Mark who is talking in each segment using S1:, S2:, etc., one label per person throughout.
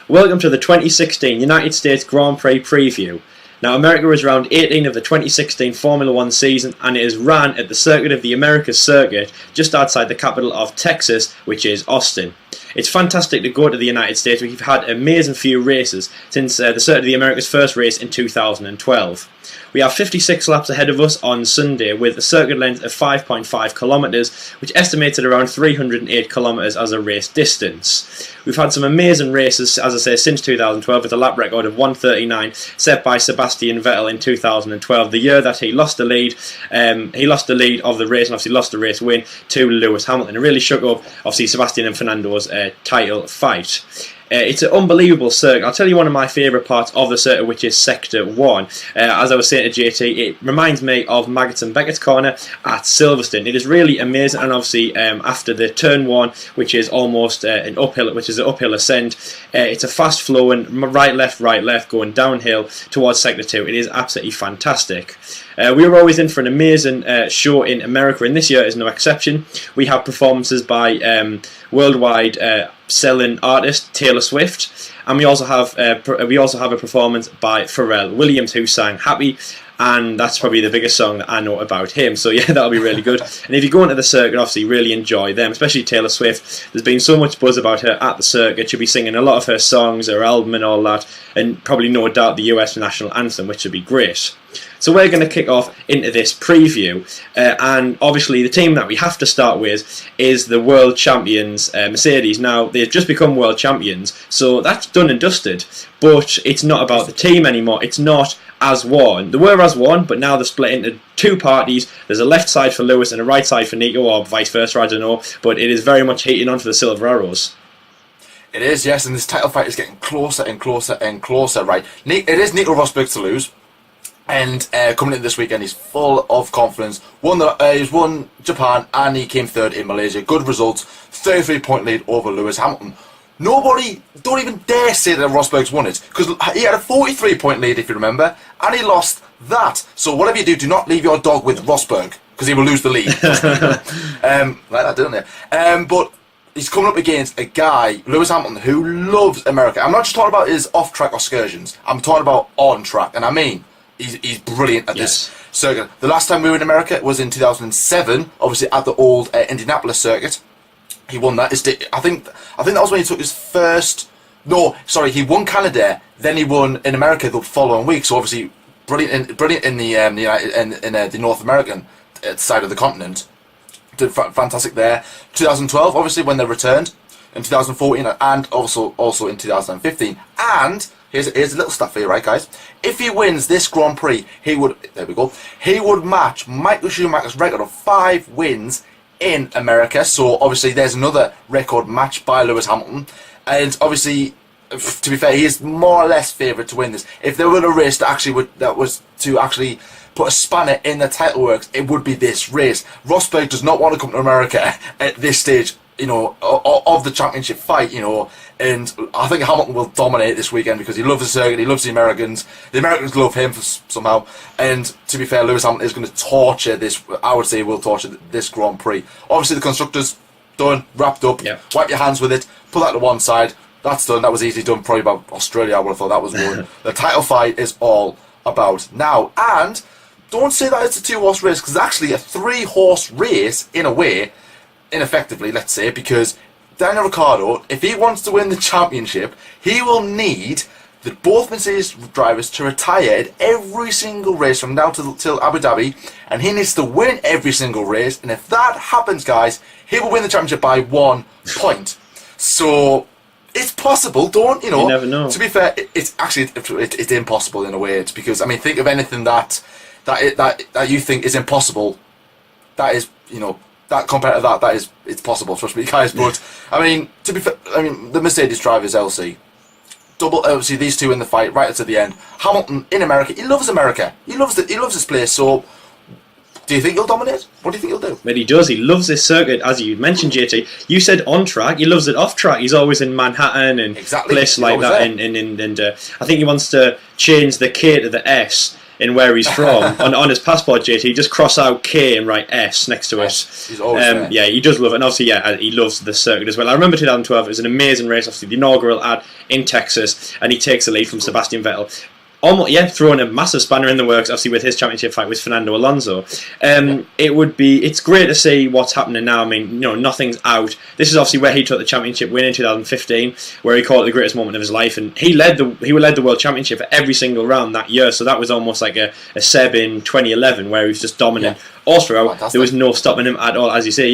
S1: Welcome to the 2016 United States Grand Prix preview. Now, America is round 18 of the 2016 Formula 1 season, and it is ran at the Circuit of the Americas circuit just outside the capital of Texas, which is Austin. It's fantastic to go to the United States. We've had an amazing few races since the Circuit of the Americas first race in 2012. We have 56 laps ahead of us on Sunday with a circuit length of 5.5 kilometres, which estimates at around 308 kilometres as a race distance. We've had some amazing races, as I say, since 2012 with a lap record of 1:39 set by Sebastian Vettel in 2012, the year that he lost the lead. He lost the lead of the race and obviously lost the race win to Lewis Hamilton. It really shook up, obviously, Sebastian and Fernando's title fight. It's an unbelievable circuit. I'll tell you one of my favourite parts of the circuit, which is Sector 1. As I was saying to JT, it reminds me of Maggots and Beckett's Corner at Silverstone. It is really amazing, and obviously after the turn 1, which is almost an uphill ascent, it's a fast flowing right left going downhill towards Sector 2. It is absolutely fantastic. We were always in for an amazing show in America, and this year is no exception. We have performances by worldwide selling artist Taylor Swift, and we also have a performance by Pharrell Williams, who sang "Happy," and that's probably the biggest song that I know about him. So yeah, that'll be really good. And if you go into the circuit, obviously really enjoy them, especially Taylor Swift. There's been so much buzz about her at the circuit. She'll be singing a lot of her songs, her album and all that, and probably no doubt the US national anthem, which would be great. So we're going to kick off into this preview, and obviously the team that we have to start with is the world champions, Mercedes. Now, they've just become world champions, so that's done and dusted, but it's not about the team anymore. It's not as one. They were as one, but now they're split into two parties. There's a left side for Lewis and a right side for Nico, or vice versa, I don't know, but it is very much heating on for the Silver Arrows.
S2: It is, yes, and this title fight is getting closer and closer and closer, right? It is Nico Rosberg to lose. And coming in this weekend, he's full of confidence. He's won Japan and he came third in Malaysia. Good results. 33-point lead over Lewis Hamilton. Nobody, don't even dare say that Rosberg's won it, because he had a 43-point lead, if you remember, and he lost that. So whatever you do not leave your dog with Rosberg, because he will lose the lead. Like that, didn't they? But he's coming up against a guy, Lewis Hamilton, who loves America. I'm not just talking about his off-track excursions. I'm talking about on-track, and I mean, he's brilliant at this circuit. The last time we were in America was in 2007, obviously at the old Indianapolis circuit. He won that. I think that was when he took his first. No, sorry, he won Canada, then he won in America the following week. So obviously brilliant in the North American side of the continent. Did fantastic there. 2012, obviously when they returned, in 2014, and also in 2015, and. Here's a little stuff for you, right, guys? If he wins this Grand Prix, he would match Michael Schumacher's record of 5 wins in America. So obviously there's another record matched by Lewis Hamilton, and obviously, to be fair, he is more or less favourite to win this. If there were a race that was to actually put a spanner in the title works, it would be this race. Rosberg does not want to come to America at this stage, of the championship fight, and I think Hamilton will dominate this weekend because he loves the circuit, he loves the Americans love him somehow, and to be fair, Lewis Hamilton is going to torture this, I would say he will torture this Grand Prix. Obviously the constructors, done, wrapped up, wipe your hands with it, put that to one side, that's done, that was easily done, probably by Australia, I would have thought that was won. The title fight is all about now, and don't say that it's a 2-horse race, because it's actually a 3-horse race in a way, ineffectively, let's say, because Daniel Ricciardo, if he wants to win the championship, he will need both Mercedes drivers to retire at every single race from now till Abu Dhabi, and he needs to win every single race, and if that happens, guys, he will win the championship by 1 point. So it's possible, you never know. To be fair, it's actually it's impossible in a way. It's because, I mean, think of anything that you think is impossible. That is, that compared to that, it's possible, trust me, guys. But I mean, to be fair, the Mercedes drivers, LC, obviously these two in the fight right to the end. Hamilton in America, he loves America, he loves this place. So, do you think he'll dominate? What do you think he'll do?
S1: But he does. He loves this circuit, as you mentioned, JT. You said on track. He loves it off track. He's always in Manhattan and places like that. And I think he wants to change the K to the S in where he's from on his passport, JT, just cross out K and write S next to it.
S2: He's always there.
S1: Yeah, he does love it, and obviously, he loves the circuit as well. I remember 2012; it was an amazing race, obviously the inaugural in Texas, and he takes the lead from Sebastian Vettel. Almost, throwing a massive spanner in the works, obviously with his championship fight with Fernando Alonso. It's great to see what's happening now. I mean, nothing's out. This is obviously where he took the championship win in 2015, where he called it the greatest moment of his life, and he led the world championship for every single round that year. So that was almost like a Seb in 2011, where he was just dominant all throughout. Fantastic. There was no stopping him at all, as you say.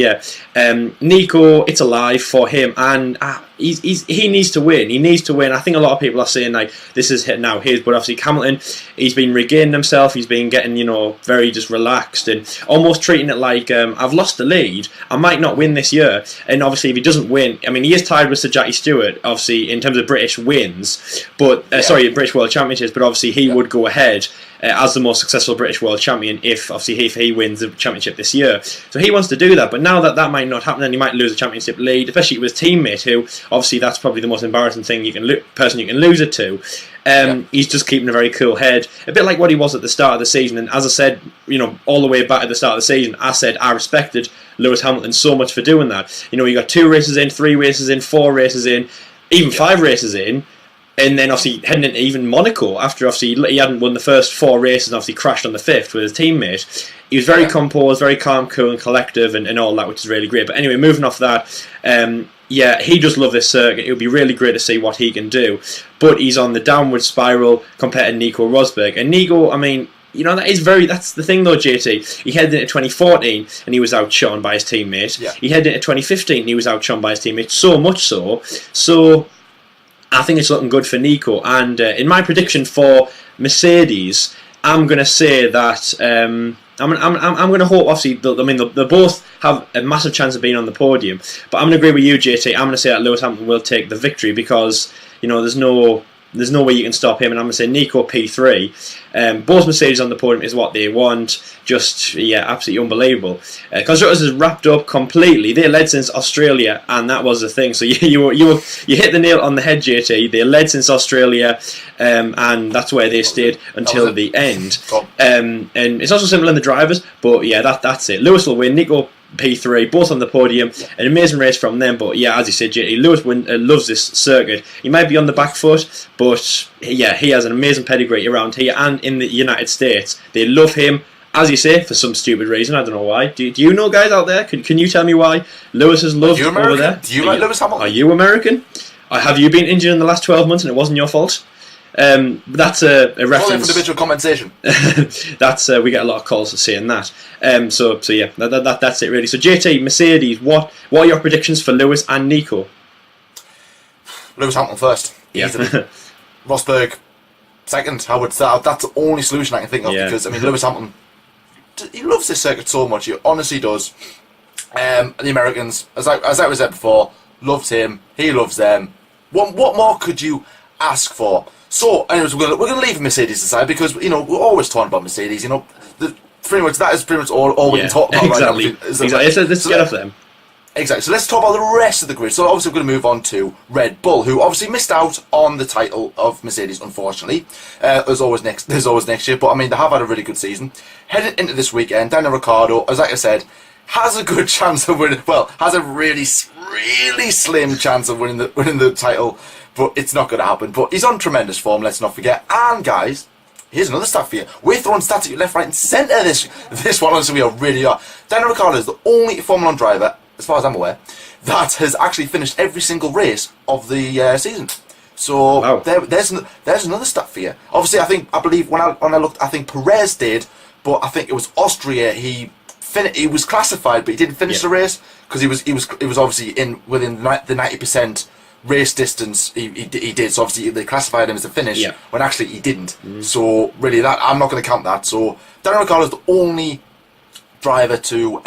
S1: Nico, it's alive for him, and he needs to win. He needs to win. I think a lot of people are saying like this is now his, but obviously Hamilton, he's been regaining himself. He's been getting very just relaxed and almost treating it like I've lost the lead. I might not win this year. And obviously if he doesn't win, I mean he is tied with Sir Jackie Stewart, obviously in terms of British wins, but British World Championships. But obviously he would go ahead as the most successful British World Champion if he wins the championship this year. So he wants to do that, but now that might not happen, and he might lose a championship lead, especially with his teammate, who obviously that's probably the most embarrassing thing person you can lose it to. He's just keeping a very cool head, a bit like what he was at the start of the season. And as I said, all the way back at the start of the season, I said I respected Lewis Hamilton so much for doing that. You got 2 races in, 3 races in, 4 races in, even 5 races in. And then obviously heading into even Monaco, after obviously he hadn't won the first 4 races and obviously crashed on the 5th with his teammate. He was very composed, very calm, cool and collective and all that, which is really great. But anyway, moving off that, he does love this circuit. It would be really great to see what he can do. But he's on the downward spiral compared to Nico Rosberg. And Nico, I mean, that's the thing though, JT. He headed into 2014 and he was outshone by his teammate. Yeah. He headed into 2015 and he was outshone by his teammate, so much so I think it's looking good for Nico. And in my prediction for Mercedes, I'm going to say that I'm going to hope. Obviously, they both have a massive chance of being on the podium. But I'm going to agree with you, JT. I'm going to say that Lewis Hamilton will take the victory because there's no way you can stop him. And I'm going to say Nico P3. Both Mercedes on the podium is what they want. Just absolutely unbelievable. Constructors is wrapped up completely. They led since Australia, and that was the thing. So you hit the nail on the head, JT. They led since Australia, and that's where they stayed until the end. And it's also simple in the drivers, but that's it. Lewis will win. Nico P3, both on the podium. An amazing race from them, but as you said, JT, Lewis loves this circuit. He might be on the back foot, but he has an amazing pedigree around here and in the United States. They love him, as you say, for some stupid reason. I don't know why. Do you know guys out there? Can you tell me why Lewis is loved over there?
S2: Do you like Lewis Hamilton?
S1: Are you American? Have you been injured in the last 12 months and it wasn't your fault? That's a reference.
S2: For individual compensation.
S1: That's we get a lot of calls for saying that. That's it really. So JT, Mercedes, what are your predictions for Lewis and Nico?
S2: Lewis Hamilton first.
S1: Yeah.
S2: Rosberg second. I would say that's the only solution I can think of because Lewis Hamilton, he loves this circuit so much. He honestly does. The Americans, as I was said before, loves him. He loves them. What more could you ask for? So, anyways, we're going to leave Mercedes aside because we're always talking about Mercedes. That is pretty much all we can talk about
S1: exactly.
S2: Right now.
S1: Exactly. Let's get off them.
S2: Exactly. So let's talk about the rest of the grid. So obviously we're going to move on to Red Bull, who obviously missed out on the title of Mercedes, unfortunately. There's always next year, but they have had a really good season. Heading into this weekend, Daniel Ricciardo, as I said, has a good chance of winning. Well, has a really slim chance of winning the title. But it's not going to happen. But he's on tremendous form, let's not forget. And guys, here's another stat for you. We're throwing stats at you left, right and centre this one. Honestly, we really are. Daniel Ricciardo is the only Formula 1 driver, as far as I'm aware, that has actually finished every single race of the season. So wow. there's another stat for you. Obviously, I believe when I looked, I think Perez did, but I think it was Austria. He was classified, but he didn't finish the race because he was obviously within the 90%. Race distance he did, so obviously they classified him as a finish when actually he didn't. So really, that I'm not going to count that. So Daniel Ricciardo is the only driver to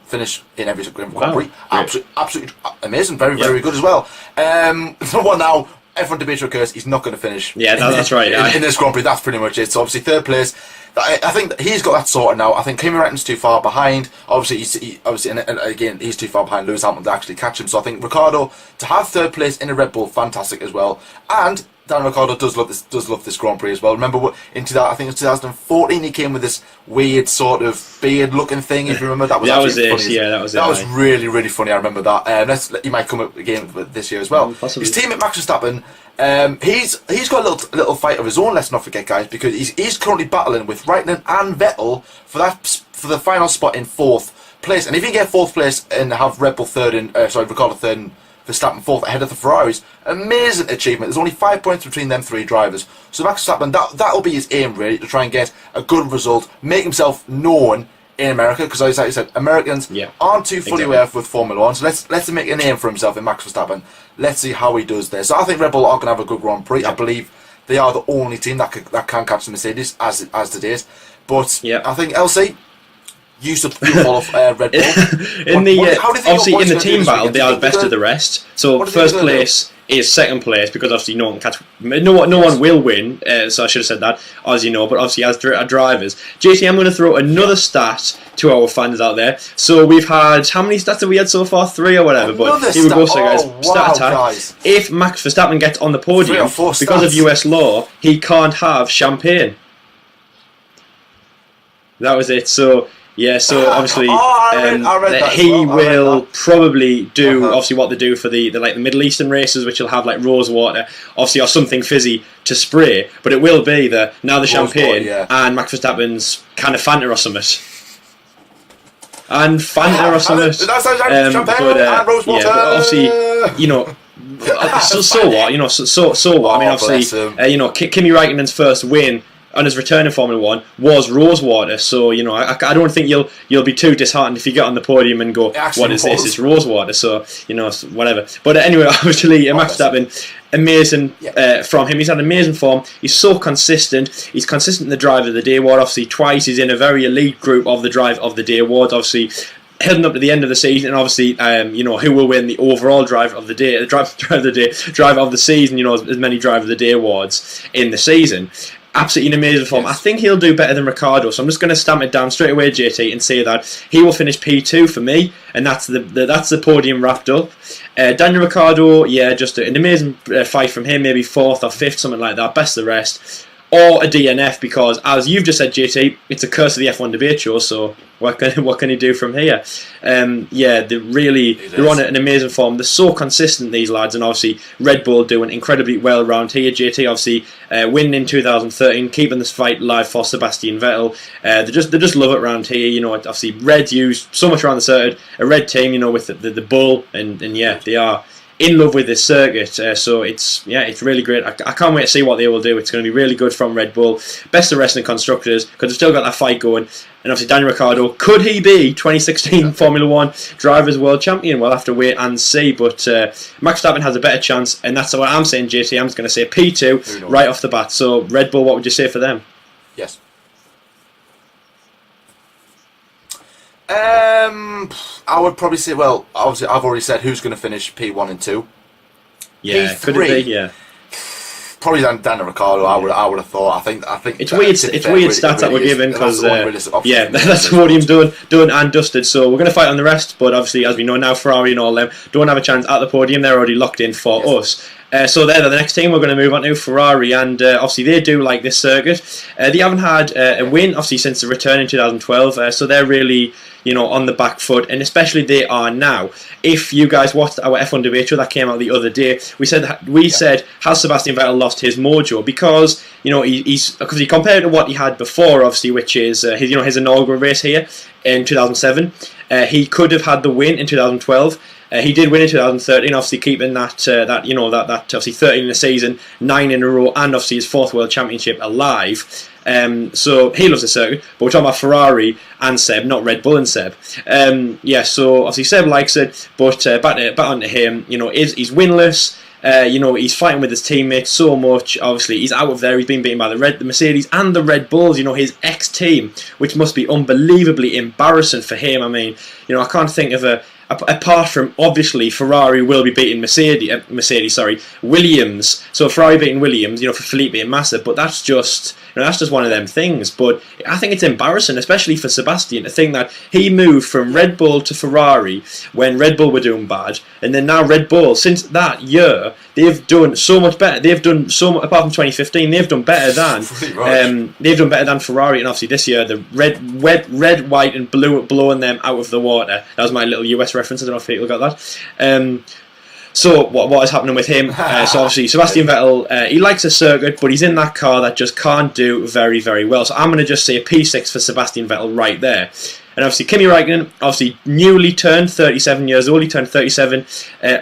S2: finish in every Grand Prix. Absolutely amazing, very good as well. What now? F1 Dimitri occurs. He's not going to finish.
S1: Yeah, that's right.
S2: In this Grand Prix, that's pretty much it. So obviously third place. I think that he's got that sorted now. I think Kimi Räikkönen's too far behind. Obviously, he's too far behind Lewis Hamilton to actually catch him. So I think Ricciardo to have third place in a Red Bull, fantastic as well. And Dan Ricciardo does love this Grand Prix as well. Remember in I think it was 2014 he came with this weird sort of beard looking thing. If you remember, that was funny.
S1: Yeah, that was it.
S2: That was really, really funny. I remember that. He might come up again this year as well.
S1: Possibly.
S2: His teammate Max Verstappen. He's got a little fight of his own. Let's not forget, guys, because he's currently battling with Raikkonen and Vettel for the final spot in 4th place. And if you get 4th place and have Red Bull third and Ricciardo third and Verstappen 4th ahead of the Ferraris, amazing achievement. There's only 5 points between them 3 drivers. So Max Verstappen, that'll be his aim really, to try and get a good result, make himself known in America, because as I said, Americans aren't too fully aware with Formula 1, so let's make a name for himself in Max Verstappen. Let's see how he does there. So I think Red Bull are going to have a good Grand Prix. I believe they are the only team that can catch the Mercedes as it is. But I think LC, you follow Red Bull.
S1: Obviously in the team battle, they are the best of the rest. So first place is second place, because obviously no one can catch. No one will win. So I should have said that, as you know. But obviously as drivers, JT, I'm going to throw another stat to our fans out there. So we've had, how many stats have we had so far? 3 or whatever. But here we go, so guys. Stat attack. Guys. If Max Verstappen gets on the podium because of US law, he can't have champagne. That was it. So. Yeah, so obviously he will probably do obviously what they do for the Middle Eastern races, which will have like rose water, obviously, or something fizzy to spray. But it will be the champagne and Max Verstappen's kind of Fanta or something. And Fanta or something.
S2: And rose water.
S1: But obviously, you know. So what? You know, so what? I mean, obviously, you know, Kimi Raikkonen's first win on his return in Formula 1 was rosewater, so you know I don't think you'll be too disheartened if you get on the podium and go, what is this? It's rosewater, so you know, whatever. But anyway, obviously Max Verstappen, amazing from him. He's had amazing form. He's so consistent. He's consistent in the Driver of the Day award. Obviously twice he's in a very elite group of the Drive of the Day awards. Obviously heading up to the end of the season, and obviously, you know, who will win the overall Driver of the Day, the Driver of the season? You know, as many Driver of the Day awards in the season. Absolutely in amazing form. I think he'll do better than Ricciardo, so I'm just going to stamp it down straight away, JT, and say that he will finish P2 for me, and that's the podium wrapped up. Daniel Ricciardo, just an amazing fight from him, maybe 4th or 5th, something like that, best of the rest. Or a DNF, because as you've just said, JT, it's a curse of the F1 debate show, so what can he do from here? They're on an amazing form. They're so consistent, these lads, and obviously Red Bull doing incredibly well around here. JT obviously winning in 2013, keeping this fight live for Sebastian Vettel. They just love it around here. You know, obviously Reds use so much around the circuit. A red team, you know, with the bull, and they are in love with this circuit, so it's really great. I can't wait to see what they will do. It's going to be really good from Red Bull. Best of rest in constructors, because they've still got that fight going. And obviously Daniel Ricciardo, could he be 2016 Formula 1 Drivers' World Champion? We'll have to wait and see, but Max Verstappen has a better chance, and that's what I'm saying, JT. I'm just going to say P2 right off the bat. So Red Bull, what would you say for them?
S2: Yes. I would probably say, well, obviously I've already said who's going to finish P1 and 2.
S1: Yeah,
S2: P3,
S1: could it be? Yeah.
S2: Probably Daniel Ricciardo. I would have thought. I think
S1: it's weird. It's weird stats that we're given, because that's the podium done and dusted. So we're going to fight on the rest, but obviously, as we know now, Ferrari and all them don't have a chance at the podium. They're already locked in for us. So they're the next team we're going to move on to, Ferrari, and obviously they do like this circuit. They haven't had a win, obviously, since the return in 2012, so they're really, you know, on the back foot, and especially they are now. If you guys watched our F1 debate show that came out the other day, we said, has Sebastian Vettel lost his mojo? Because, you know, because he compared to what he had before, obviously, which is his inaugural race here in 2007. He could have had the win in 2012. He did win in 2013, obviously keeping that obviously 13 in the season, 9 in a row, and obviously his 4th World Championship alive. So he loves the circuit, but we're talking about Ferrari and Seb, not Red Bull and Seb. So obviously Seb likes it, but back onto him. You know, he's winless. You know, he's fighting with his teammates so much. Obviously, he's out of there. He's been beaten by the Mercedes and the Red Bulls. You know, his ex-team, which must be unbelievably embarrassing for him. I mean, you know, I can't think of apart from, obviously, Ferrari will be beating Williams. So Ferrari beating Williams, you know, for Felipe and Massa, but that's just that's just one of them things. But I think it's embarrassing, especially for Sebastian, to think that he moved from Red Bull to Ferrari when Red Bull were doing bad, and then now Red Bull, since that year, they've done so much better. They've done so much, apart from 2015, they've done better than Ferrari, and obviously this year the red, white, and blue are blowing them out of the water. That was my little US reference. I don't know if people got that. So what is happening with him? So obviously Sebastian Vettel, he likes a circuit, but he's in that car that just can't do very, very well. So I'm going to just say a P6 for Sebastian Vettel right there. And obviously Kimi Räikkönen, obviously newly turned 37 years old. He turned 37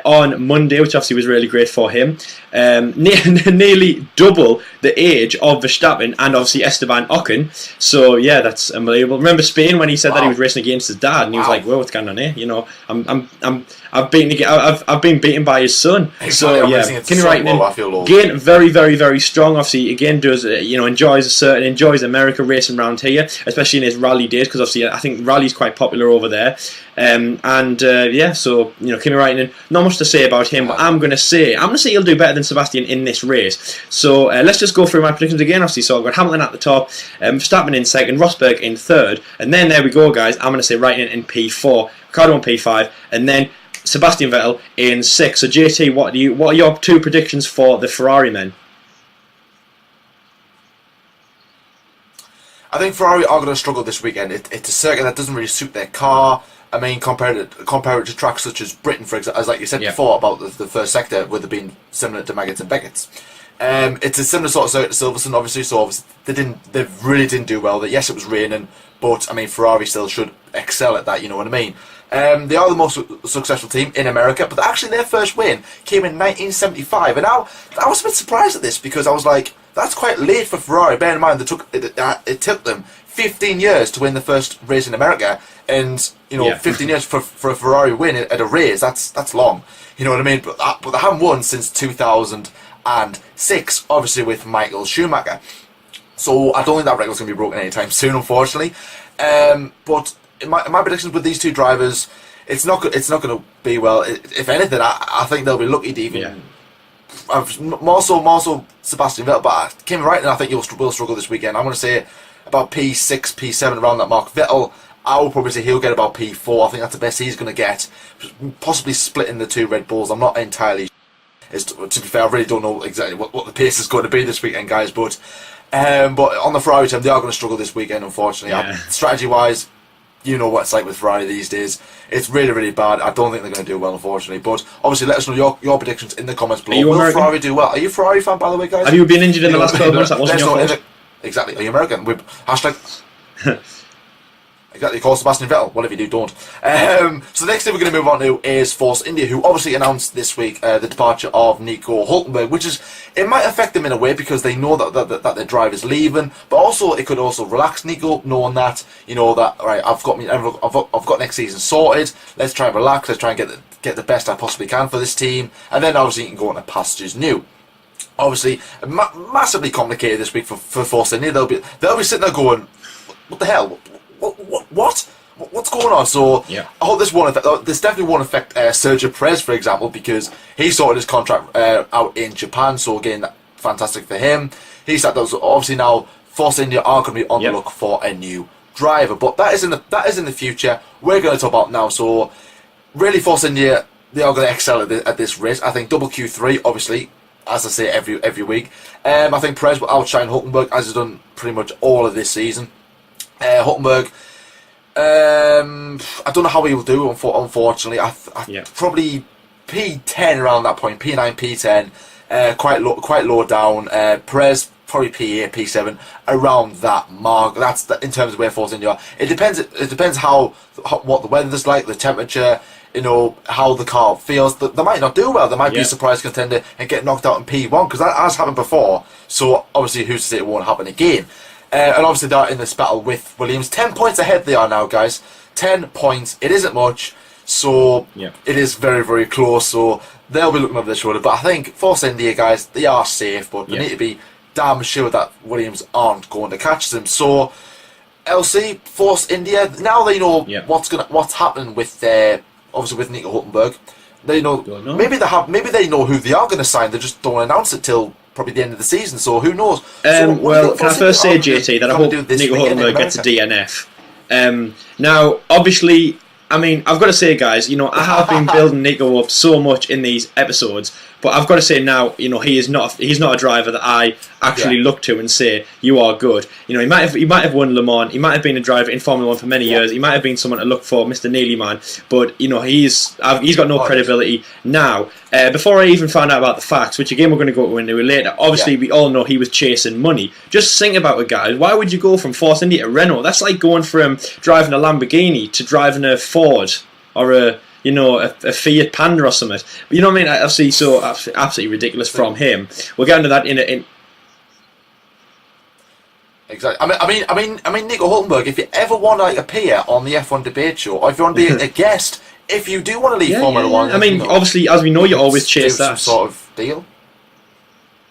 S1: on Monday, which obviously was really great for him. Nearly double the age of Verstappen and obviously Esteban Ocon. So yeah, that's unbelievable. Remember Spain when he said that he was racing against his dad, and he was like, "Whoa, what's going on here?" You know, I've been beaten by his son. So yeah, Kimi Räikkönen again, very, very, very strong. Obviously, again does enjoys America racing around here, especially in his rally days, because obviously I think rally's quite popular over there. So Kimi Räikkönen, not much to say about him, but I'm gonna say he'll do better than Sebastian in this race. So let's just go through my predictions again. Obviously, so I've got Hamilton at the top, Verstappen in second, Rosberg in third, and then there we go, guys. I'm gonna say Räikkönen in P4, Ricciardo in P5, and then Sebastian Vettel in 6. So JT, what are your two predictions for the Ferrari men?
S2: I think Ferrari are going to struggle this weekend. It's a circuit that doesn't really suit their car. I mean, compare it to tracks such as Britain, for example, as like you said before about the first sector, with it being similar to Maggots and Beckett's. It's a similar sort of circuit to Silverstone, obviously. So obviously they really didn't do well. Yes, it was raining, but I mean Ferrari still should excel at that. You know what I mean? They are the most successful team in America, but actually their first win came in 1975, and I was a bit surprised at this, because I was like, that's quite late for Ferrari. Bear in mind, it took them 15 years to win the first race in America, and 15 years for a Ferrari win at a race, that's long. You know what I mean? But they haven't won since 2006, obviously with Michael Schumacher. So I don't think that record's going to be broken anytime soon, unfortunately. But my predictions with these two drivers, it's not going to be well. If anything, I think they'll be lucky to even. More so Sebastian Vettel, but Kimi Räikkönen, I think will struggle this weekend. I'm going to say about P6, P7 around that mark. Vettel, I will probably say he'll get about P4. I think that's the best he's going to get. Possibly splitting the two Red Bulls. I'm not entirely. To be fair, I really don't know exactly what the pace is going to be this weekend, guys. But on the Ferrari team, they are going to struggle this weekend, unfortunately. Strategy wise, you know what it's like with Ferrari these days. It's really, really bad. I don't think they're going to do well, unfortunately. But obviously, let us know your predictions in the comments below. Will Ferrari do well? Are you a Ferrari fan, by the way, guys?
S1: Have you been injured in the last 12 months? That wasn't your fault.
S2: Exactly. Are you American? Hashtag. Exactly, call Sebastian Vettel. Whatever you do, don't. So the next thing we're going to move on to is Force India, who obviously announced this week the departure of Nico Rosberg, which it might affect them in a way, because they know that their driver's leaving, but also it could also relax Nico, knowing that that right, I've got next season sorted. Let's try and relax. Let's try and get the best I possibly can for this team, and then obviously you can go on to pastures new. Obviously, massively complicated this week for Force India. They'll be sitting there going, "What the hell? What's going on?" So I hope this definitely won't affect Sergio Perez, for example, because he sorted his contract out in Japan. So again, fantastic for him. He said that. So obviously now Force India are going to be on the look for a new driver, but that is in the future. We're going to talk about now. So really, Force India, they are going to excel at this race. I think double Q3, obviously, as I say every week. I think Perez will outshine Hulkenberg, as he's done pretty much all of this season. Hulkenberg, I don't know how he will do, unfortunately. Probably P10 around that point, P9, P10, quite low down. Perez, probably P8, P7, around that mark. That's in terms of where Force India are. It depends what the weather's like, the temperature, how the car feels. They might not do well. They might be a surprise contender and get knocked out in P1, because that has happened before. So obviously, who's to say it won't happen again? And obviously they're in this battle with Williams. 10 points ahead they are now, guys. 10 points. It isn't much, so it is very, very close. So they'll be looking over their shoulder. But I think Force India, guys, they are safe, but they need to be damn sure that Williams aren't going to catch them. So LC, Force India, now they know what's happening with obviously with Nico Hulkenberg. They know maybe they know who they are going to sign. They just don't announce it till probably the end of the season. So who knows? So
S1: well, can I first say, JT, that I hope Nico Rosberg gets a DNF. Now, obviously, I mean, I've got to say, guys, you know, I have been building Nico up so much in these episodes, but I've got to say now, you know, he's not a driver that I actually look to and say, you are good. You know, he might have won Le Mans, he might have been a driver in Formula 1 for many years, he might have been someone to look for, Mr. Neely man, but, you know, he's got no credibility now. Before I even found out about the facts, which again we're going to go into later, obviously we all know he was chasing money. Just think about it, guys. Why would you go from Force India to Renault? That's like going from driving a Lamborghini to driving a Ford or a Fiat Panda or something. But you know what I mean? Obviously, so absolutely ridiculous from him. We'll get into that in.
S2: Exactly. I mean, Nico Hulkenberg. If you ever want to appear on the F1 debate show, or if you want to be a guest, if you do want to leave Formula One,
S1: I mean, obviously, as we know, you always chase that
S2: some sort of deal.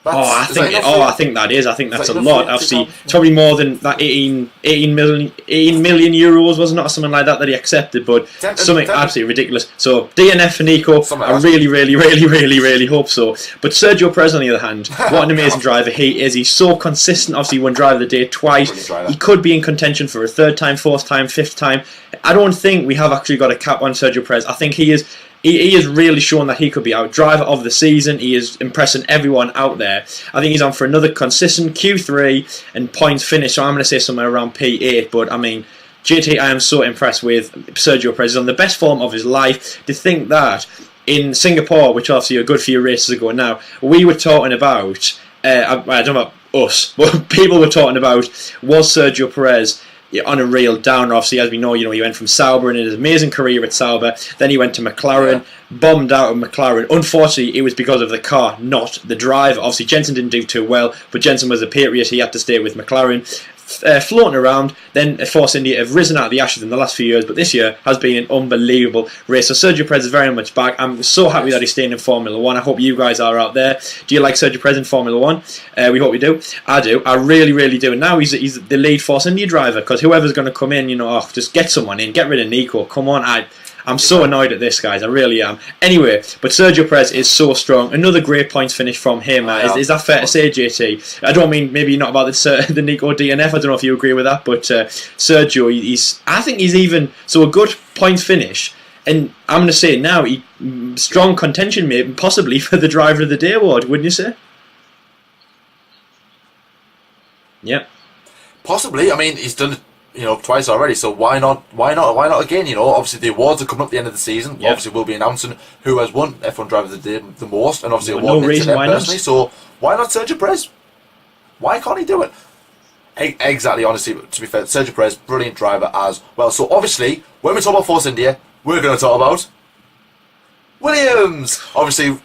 S1: I think that is. I think that's a lot. Obviously, it's probably more than that 18 million euros, wasn't it, or something like that he accepted, but something absolutely ridiculous. So DNF for Nico, I really hope so. But Sergio Perez, on the other hand, what an amazing driver he is. He's so consistent. Obviously, he won Driver of the Day twice. He could be in contention for a third time, fourth time, fifth time. I don't think we have actually got a cap on Sergio Perez. I think he has really shown that he could be our driver of the season. He is impressing everyone out there. I think he's on for another consistent Q3 and points finish. So I'm going to say somewhere around P8. But I mean, JT, I am so impressed with Sergio Perez. He's on the best form of his life. To think that in Singapore, which obviously a good few races ago now, we were talking about, I don't know about us, but people were talking about, was Sergio Perez on a real downer? Obviously, as we know, he went from Sauber in his amazing career at Sauber, then he went to McLaren, bombed out of McLaren. Unfortunately, it was because of the car, not the driver. Obviously, Jensen didn't do too well, but Jensen was a patriot, he had to stay with McLaren. Floating around, then Force India have risen out of the ashes in the last few years, but this year has been an unbelievable race. So Sergio Perez is very much back. I'm so happy that he's staying in Formula 1. I hope you guys are out there. Do you like Sergio Perez in Formula 1? We hope you do. I do. I really do. And now he's the lead Force India driver, because whoever's going to come in, just get someone in. Get rid of Nico. Come on, I'm so annoyed at this, guys. I really am. Anyway, but Sergio Perez is so strong. Another great points finish from him. Is that fair to say, JT? I don't mean maybe not about the Nico DNF. I don't know if you agree with that, but Sergio, I think he's even so a good points finish. And I'm going to say it now, strong contention, maybe possibly for the Driver of the Day award, wouldn't you say? Yeah.
S2: Possibly. I mean, he's done it, twice already, so why not again? Obviously the awards are coming up at the end of the season. Yep. Obviously we'll be announcing who has won F1 Driver of the Day the most, and obviously awarding it to them personally. So why not Sergio Perez? Why can't he do it? Exactly, honestly, to be fair, Sergio Perez, brilliant driver as well. So obviously, when we talk about Force India, we're going to talk about Williams. Obviously,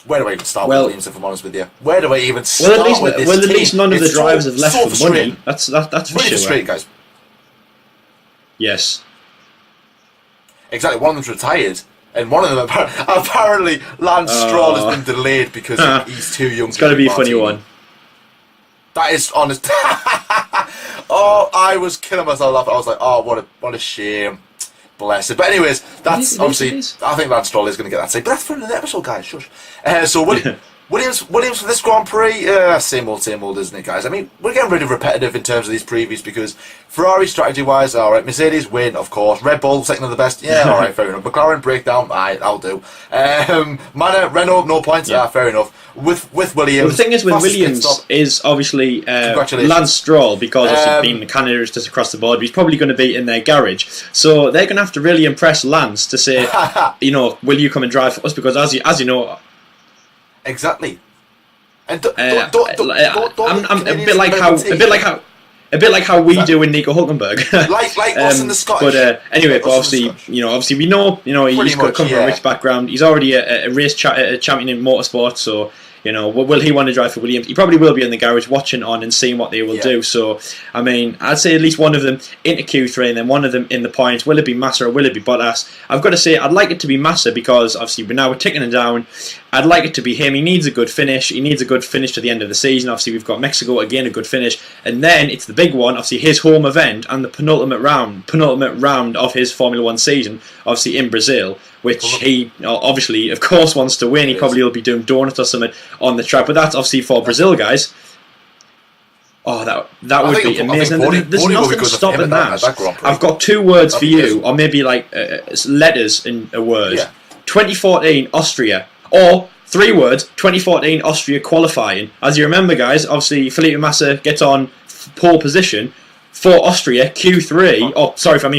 S2: where do I even start with Williams, if I'm honest with you? Where do I even start with this team?
S1: At least none of the drivers have left for money. That's for sure.
S2: Really frustrating, guys.
S1: Yes.
S2: Exactly, one of them's retired, and one of them apparently Lance Stroll has been delayed because he's too young.
S1: It's got to be a funny one.
S2: That is honest. Oh, I was killing myself laughing. I was like, oh, what a shame. Bless it. But anyways, that's obviously. I think Lance Stroll is going to get that say. But that's for another episode, guys. Shush. So Williams for this Grand Prix, same old, isn't it, guys? I mean, we're getting really repetitive in terms of these previews because Ferrari strategy-wise, all right. Mercedes win, of course. Red Bull second of the best, yeah, all right, fair enough. McLaren breakdown, I'll do. Renault, no points, fair enough. With Williams,
S1: well, the thing is with Williams is obviously Lance Stroll, because obviously being Canada's just across the board, but he's probably going to be in their garage. So they're going to have to really impress Lance to say, will you come and drive for us? Because as you know.
S2: Exactly, and
S1: I'm a bit like how we do in Nico Hulkenberg,
S2: like us in the Scottish.
S1: But anyway, obviously we know, he's come from a rich background. He's already a race champion in motorsport, so. Will he want to drive for Williams? He probably will be in the garage watching on and seeing what they will do. So, I mean, I'd say at least one of them into Q3 and then one of them in the points. Will it be Massa or will it be Bottas? I've got to say, I'd like it to be Massa because obviously we're ticking it down. I'd like it to be him. He needs a good finish. He needs a good finish to the end of the season. Obviously, we've got Mexico again, a good finish. And then it's the big one, obviously his home event and the penultimate round of his Formula 1 season, obviously in Brazil. which he obviously, of course, wants to win. He probably will be doing donuts or something on the track, but that's obviously for Brazil, guys. Oh, that would be amazing. There's nothing stopping that. I've got 2 words for you, or maybe like letters in a word. 2014 Austria, or 3 words, 2014 Austria qualifying. As you remember, guys, obviously Felipe Massa gets on pole position for Austria Q3,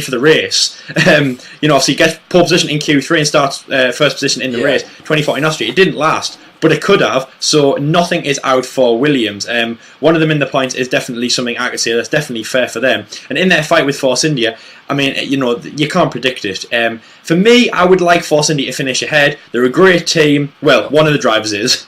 S1: for the race. Obviously gets pole position in Q3 and starts first position in the race. 2014 Austria. It didn't last, but it could have. So nothing is out for Williams. One of them in the points is definitely something I could say that's definitely fair for them. And in their fight with Force India, I mean, you can't predict it. For me, I would like Force India to finish ahead. They're a great team. Well, one of the drivers is.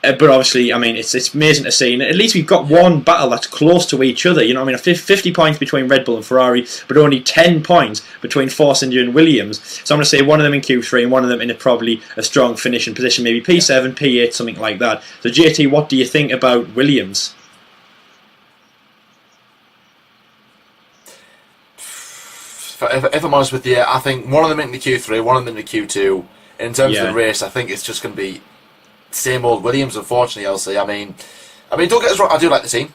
S1: But obviously, I mean, it's amazing to see. And at least we've got one battle that's close to each other. You know what I mean? 50 points between Red Bull and Ferrari, but only 10 points between Force India and Williams. So I'm going to say one of them in Q3 and one of them in probably a strong finishing position, maybe P7, P8, something like that. So JT, what do you think about Williams?
S2: If I'm honest with you, I think one of them in the Q3, one of them in the Q2. In terms of the race, I think it's just going to be same old Williams, unfortunately, I'll say. I mean, don't get us wrong, I do like the team.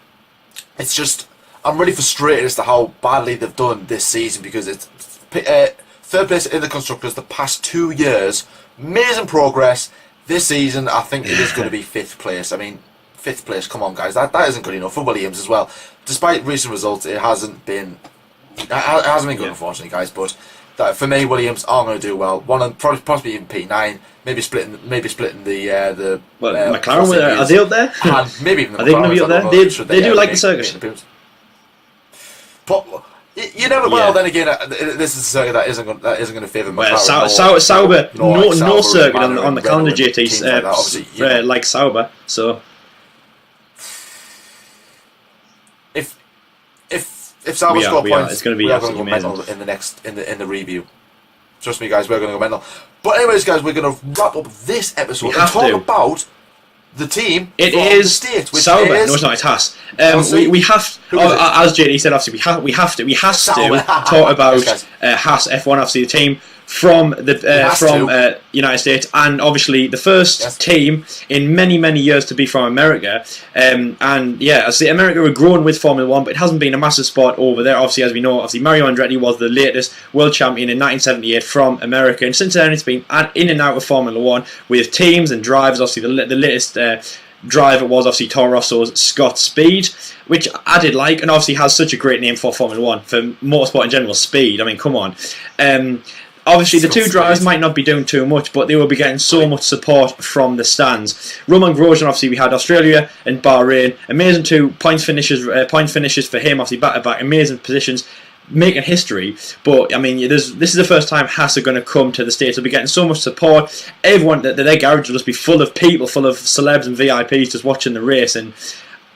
S2: It's just, I'm really frustrated as to how badly they've done this season, because it's 3rd place in the Constructors the past 2 years. Amazing progress. This season, I think it is going to be 5th place. I mean, 5th place, come on, guys. That isn't good enough for Williams as well. Despite recent results, it hasn't been good, unfortunately, guys. But for me, Williams are going to do well. One and possibly even P9. Maybe splitting the.
S1: McLaren, are they up there?
S2: And maybe even
S1: are they going to be up there? They do like the circuit.
S2: But you never. Well, then again, this is a circuit that isn't going to favour McLaren.
S1: Sauber, no circuit on the calendar. JT like Sauber. So
S2: if Sauber score points,
S1: it's going to be
S2: absolutely mental in the review. Trust me, guys, we're going to go mental. But anyways, guys, we're going to wrap up this episode and talk about the team.
S1: It is Sauber. No, it's not. It's Haas. We have, as JD said, obviously we have to talk about Haas F1. Obviously, the team from United States, and obviously the first team in many years to be from America. As the America were growing with Formula 1, but it hasn't been a massive sport over there. Obviously, as we know, Mario Andretti was the latest world champion in 1978 from America, and since then it's been in and out of Formula 1 with teams and drivers. Obviously, the latest driver was obviously Toro Rosso's Scott Speed, which I did like, and obviously has such a great name for Formula 1, for motorsport in general. Speed, I mean, come on. Obviously, the two drivers might not be doing too much, but they will be getting so much support from the stands. Roman Grosjean, obviously, we had Australia and Bahrain. Amazing 2 point finishes for him, obviously back-to-back, amazing positions, making history. But I mean, this is the first time Haas are going to come to the States. They'll be getting so much support. Everyone, their garage will just be full of people, full of celebs and VIPs just watching the race. And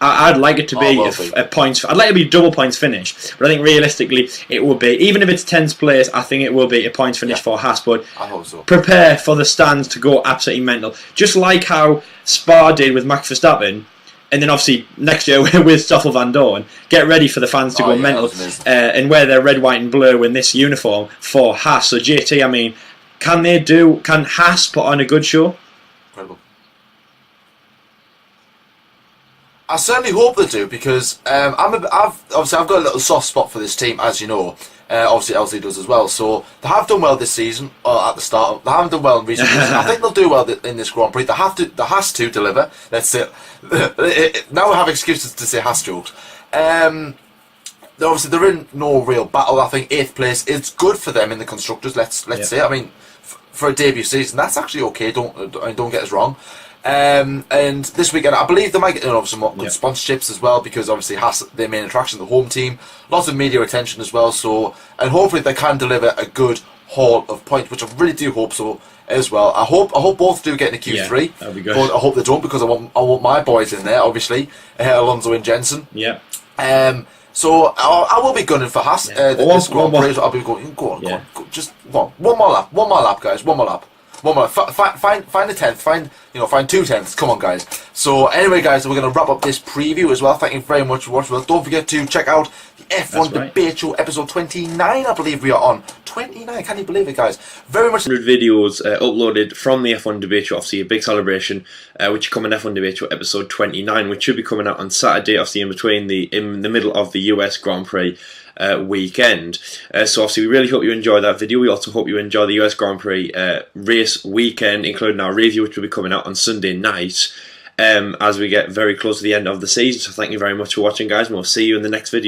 S1: I'd like it to be a points. I'd like it to be double points finish, but I think realistically it will be, even if it's 10th place, I think it will be a points finish for Haas. But
S2: I hope so.
S1: Prepare for the stands to go absolutely mental, just like how Spa did with Max Verstappen, and then obviously next year with Stoffel Van Dorn. Get ready for the fans to go mental and wear their red, white, and blue in this uniform for Haas. So JT, I mean, can Haas put on a good show?
S2: Incredible. I certainly hope they do, because I've got a little soft spot for this team, as you know. Obviously, LC does as well. So they have done well this season. At the start, they haven't done well in recent years. I think they'll do well in this Grand Prix. They has to deliver. Let's say now we have excuses to say Haas jokes. Obviously, they're in no real battle. I think 8th place is good for them in the constructors. Let's say. I mean, for a debut season, that's actually okay. Don't get us wrong. And this weekend, I believe they might get some good sponsorships as well, because obviously Haas, their main attraction, the home team, lots of media attention as well. So, and hopefully they can deliver a good haul of points, which I really do hope so as well. I hope both do get in the Q3,
S1: that'd be good.
S2: But I hope they don't, because I want my boys in there, obviously, Alonso and Jensen.
S1: Yeah.
S2: So I will be gunning for Haas. This Grand Prix, I'll be going. Go on. Just one more lap, guys. One more lap. One more. Find a tenth. Find 2/10. Come on, guys. So anyway, guys, we're going to wrap up this preview as well. Thank you very much for watching. Don't forget to check out the F1 Debate Show episode 29. I believe we are on 29. Can you believe it, guys? Very much.
S1: 100 videos uploaded from the F1 Debate Show. Obviously, a big celebration, which come in F1 Debate Show episode 29, which should be coming out on Saturday. Obviously, in the middle of the US Grand Prix weekend. So obviously we really hope you enjoy that video. We also hope you enjoy the US Grand Prix race weekend, including our review, which will be coming out on Sunday night as we get very close to the end of the season. So thank you very much for watching, guys, and we'll see you in the next video.